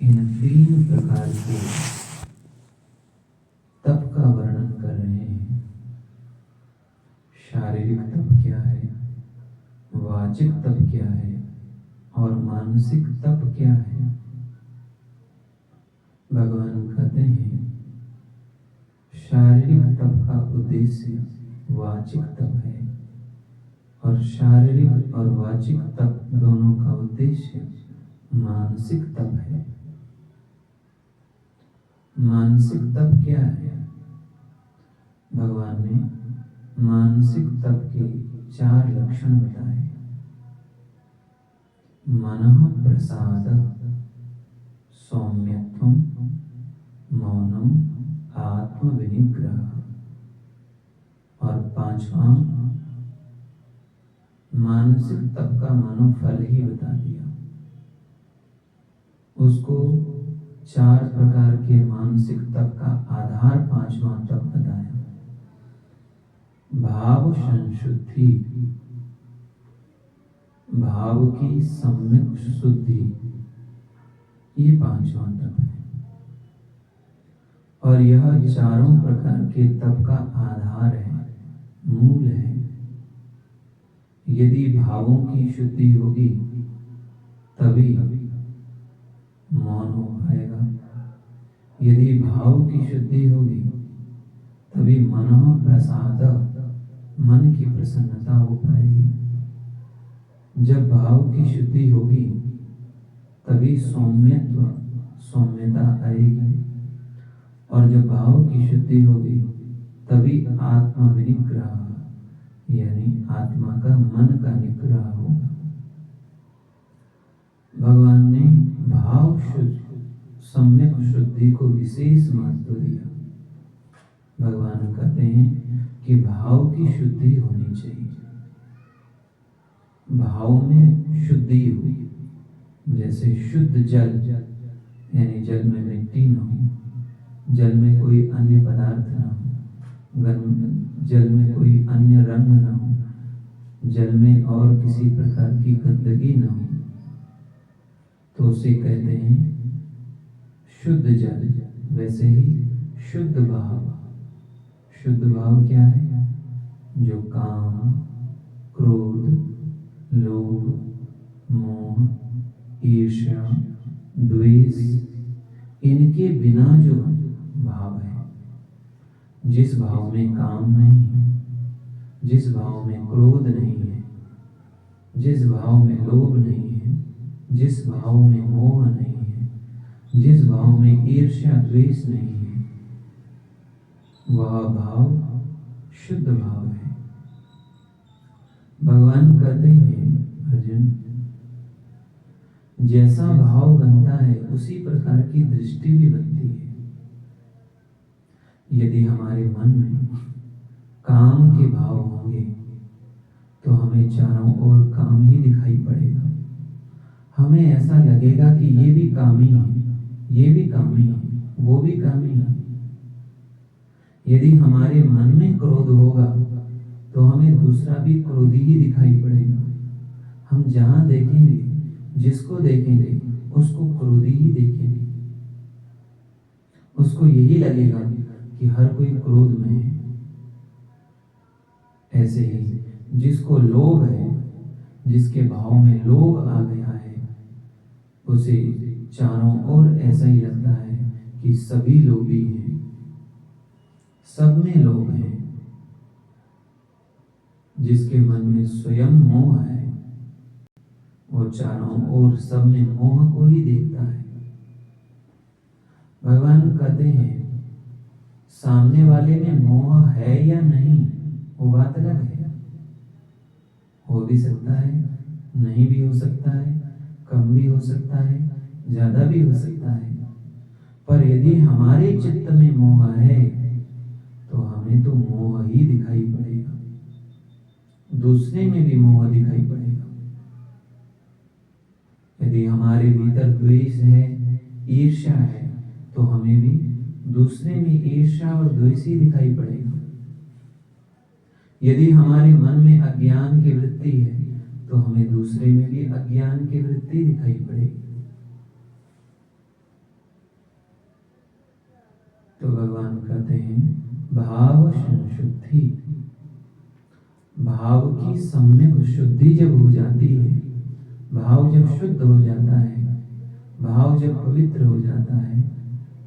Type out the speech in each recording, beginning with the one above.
इन 3 प्रकार के तप का वर्णन कर रहे हैं। शारीरिक तप क्या है, वाचिक तप क्या है और मानसिक तप क्या है। भगवान कहते हैं शारीरिक तप का उद्देश्य वाचिक तप है और शारीरिक और वाचिक तप दोनों का उद्देश्य मानसिक तप है। मानसिक तप क्या है? भगवान ने मानसिक तप के 4 लक्षण बताए। मनः प्रसाद, सौम्यत्वम, मौनम, आत्म विनिग्रह और 5वां मानसिक तप का मानो फल ही बता दिया। उसको 4 प्रकार के मानसिक तप का आधार 5वां तप बताया। भाव संशुद्धि, भाव की सम्यक शुद्धि, ये 5वां तप है। और यह चारों प्रकार के तप का आधार है, मूल है। यदि भावों की शुद्धि होगी तभी मौन हो पाएगा। यदि भाव की शुद्धि होगी तभी मनः प्रसाद, मन की प्रसन्नता हो पाएगी। जब भाव की शुद्धि होगी तभी सौम्यता आएगी और जब भाव की शुद्धि होगी तभी आत्मा विनिग्रह यानी आत्मा का, मन का निग्रह होगा। भगवान ने भाव शुद्ध, सम्यक शुद्धि को विशेष महत्व दिया। भगवान कहते हैं कि भाव की शुद्धि होनी चाहिए। भाव में शुद्धि हुई, जैसे शुद्ध जल यानी जल में मिट्टी न हो, जल में कोई अन्य पदार्थ न हो, जल में कोई अन्य रंग न हो, जल में और किसी प्रकार की गंदगी न हो, तो उसे कहते हैं शुद्ध जल। वैसे ही शुद्ध भाव, शुद्ध भाव क्या है? जो काम, क्रोध, लोभ, मोह, ईर्ष्या, द्वेष, इनके बिना जो भाव है, जिस भाव में काम नहीं है, जिस भाव में क्रोध नहीं है, जिस भाव में लोभ नहीं है, जिस भाव में मोह नहीं है, जिस भाव में ईर्ष्या द्वेष नहीं है, वह भाव शुद्ध भाव है। भगवान कहते हैं अर्जुन, जैसा भाव बनता है उसी प्रकार की दृष्टि भी बनती है। यदि हमारे मन में काम के भाव होंगे तो हमें चारों ओर काम ही दिखाई पड़ेगा। हमें ऐसा लगेगा कि ये भी कामी है, ये भी कामी है, वो भी कामी है। यदि हमारे मन में क्रोध होगा तो हमें दूसरा भी क्रोधी ही दिखाई पड़ेगा। हम जहां देखेंगे, जिसको देखेंगे उसको क्रोधी ही देखेंगे। उसको यही लगेगा कि हर कोई क्रोध में है। ऐसे ही जिसको लोभ है, जिसके भाव में लोभ आ गया है, उसे चारों ओर ऐसा ही लगता है कि सभी लोभी हैं, सब में लोभ है। जिसके मन में स्वयं मोह है वो चारों ओर सब में मोह को ही देखता है। भगवान कहते हैं सामने वाले में मोह है या नहीं वो बात अलग है। हो भी सकता है, नहीं भी हो सकता है, कम भी हो सकता है, ज्यादा भी हो सकता है। पर यदि हमारे चित्त में मोह है तो हमें तो मोह ही दिखाई पड़ेगा, दूसरे में भी मोह दिखाई पड़ेगा। यदि हमारे भीतर द्वेष है, ईर्ष्या है, तो हमें भी दूसरे में ईर्ष्या और द्वेष ही दिखाई पड़ेगा। यदि हमारे मन में अज्ञान की वृत्ति है तो हमें दूसरे में भी अज्ञान की वृत्ति दिखाई पड़ेगी। तो भगवान कहते हैं भाव शुद्धि, भाव की सम्यक शुद्धि जब हो जाती है, भाव जब शुद्ध हो जाता है, भाव जब पवित्र हो जाता है,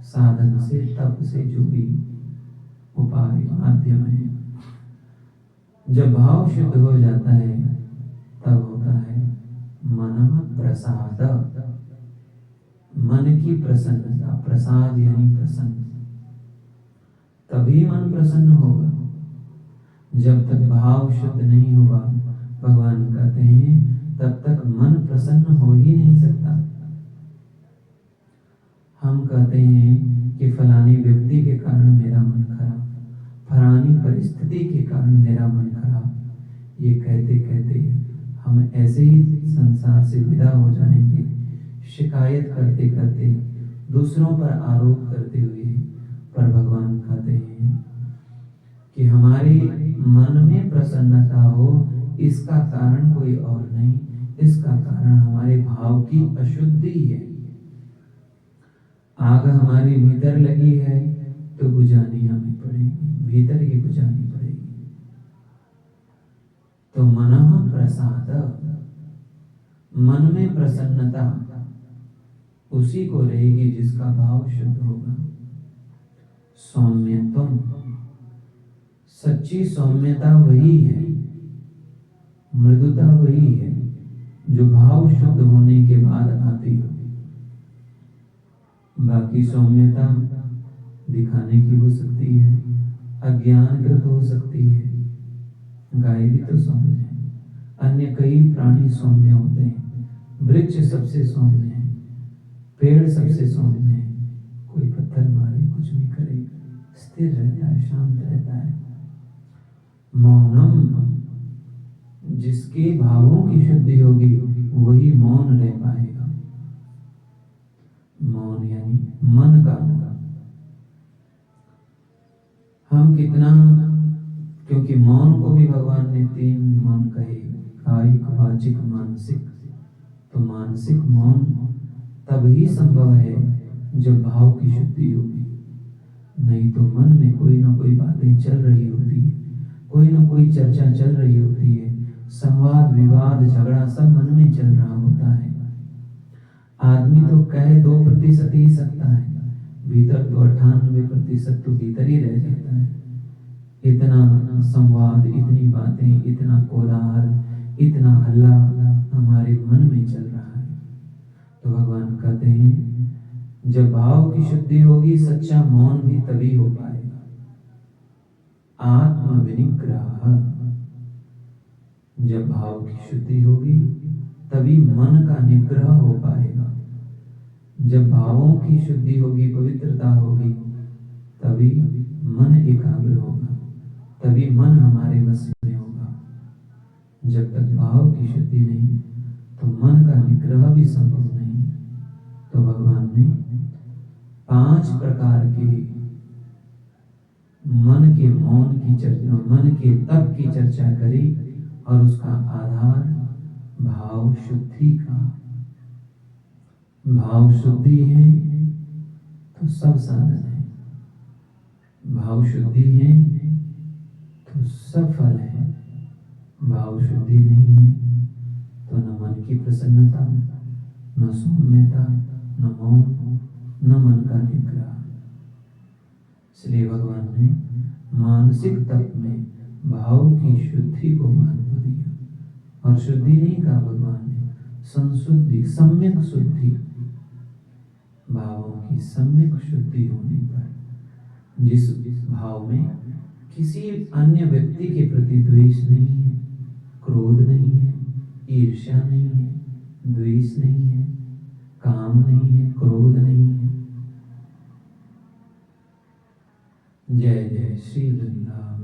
साधन से तप से जो भी उपाय माध्यम है, जब भाव शुद्ध हो जाता है तब होता है मन प्रसाद, मन की प्रसन्नता। प्रसाद यानी प्रसन्न, तभी मन प्रसन्न होगा। जब तक भाव शुद्ध नहीं होगा, भगवान कहते हैं, तब तक मन प्रसन्न हो ही नहीं सकता। हम कहते हैं कि फलानी व्यक्ति के कारण मेरा मन खराब, फलानी परिस्थिति के कारण मेरा मन खराब। ये कहते कहते हम ऐसे ही संसार से विदा हो जाएंगे, शिकायत करते करते, दूसरों पर आरोप करते हुए। पर भगवान कहते हैं कि हमारे मन में प्रसन्नता हो, इसका कारण कोई और नहीं, इसका कारण हमारे भाव की अशुद्धि है। आग हमारे भीतर लगी है तो बुझानी हमें पड़ेगी, भीतर ही बुझानी पड़ेगी। तो मनः प्रसाद, मन में प्रसन्नता उसी को रहेगी जिसका भाव शुद्ध होगा। सौम्यत्वम, सच्ची सौम्यता वही है, मृदुता वही है जो भाव शुद्ध होने के बाद आती हो। बाकी सौम्यता दिखाने की हो सकती है, अज्ञानकृत हो सकती है। गाय भी तो सौम्य है, अन्य कई प्राणी सौम्य होते हैं, वृक्ष सबसे सौम्य है, पेड़ सबसे सौम्य है। कोई पत्थर मारे, कुछ भी करे, स्थिर रहता है, शांत रहता है। मौनम, जिसके भावों की शुद्धि होगी वही मौन रह पाएगा। मौन यानी मन का मौन। हम कितना, क्योंकि मौन को भी भगवान ने 3 मौन कहे, कायिक, वाचिक, मानसिक। तो मानसिक मौन तभी संभव है जब भाव की शुद्धि होगी, नहीं तो मन में कोई ना कोई बातें चल रही होती है, कोई ना कोई चर्चा चल रही होती है, संवाद विवाद झगड़ा सब मन में चल रहा होता है। आदमी तो कहे 2% ही सकता है, भीतर तो 98% तो भीतर ही रह जाता है। इतना संवाद, इतनी बातें, इतना कोलाहल, इतना हल्ला हमारे मन में चल रहा है। तो भगवान कहते हैं जब भाव की शुद्धि होगी, सच्चा मौन भी तभी हो पाएगा। आत्म विनिग्रह, जब भाव की शुद्धि होगी तभी मन का निग्रह हो पाएगा। जब भावों की शुद्धि होगी, पवित्रता होगी, तभी मन एकाग्र होगा, तभी मन हमारे वश में होगा। जब तक भाव की शुद्धि नहीं तो मन का निग्रह भी संभव नहीं। तो भगवान ने 5 प्रकार के मन के मौन की चर्चा, मन के तप की चर्चा करी, और उसका आधार भाव शुद्धि का। भाव शुद्धि है तो सब साधन है, भाव शुद्धि है तो सब फल है। भाव शुद्धि नहीं है तो न मन की प्रसन्नता, न सौम्यता, न मौन, न मन का निग्रह। इसलिए भगवान ने मानसिक तप में भाव की शुद्धि को महत्व दिया, और शुद्धि नहीं कहा भगवान ने, संशुद्धि, सम्यक शुद्धि। भावों की सम्यक शुद्धि होने पर जिस भाव में किसी अन्य व्यक्ति के प्रति द्वेष नहीं है, क्रोध नहीं है, ईर्ष्या नहीं है, द्वेष नहीं है, काम नहीं है, क्रोध नहीं है। जय जय श्री वृंदावन।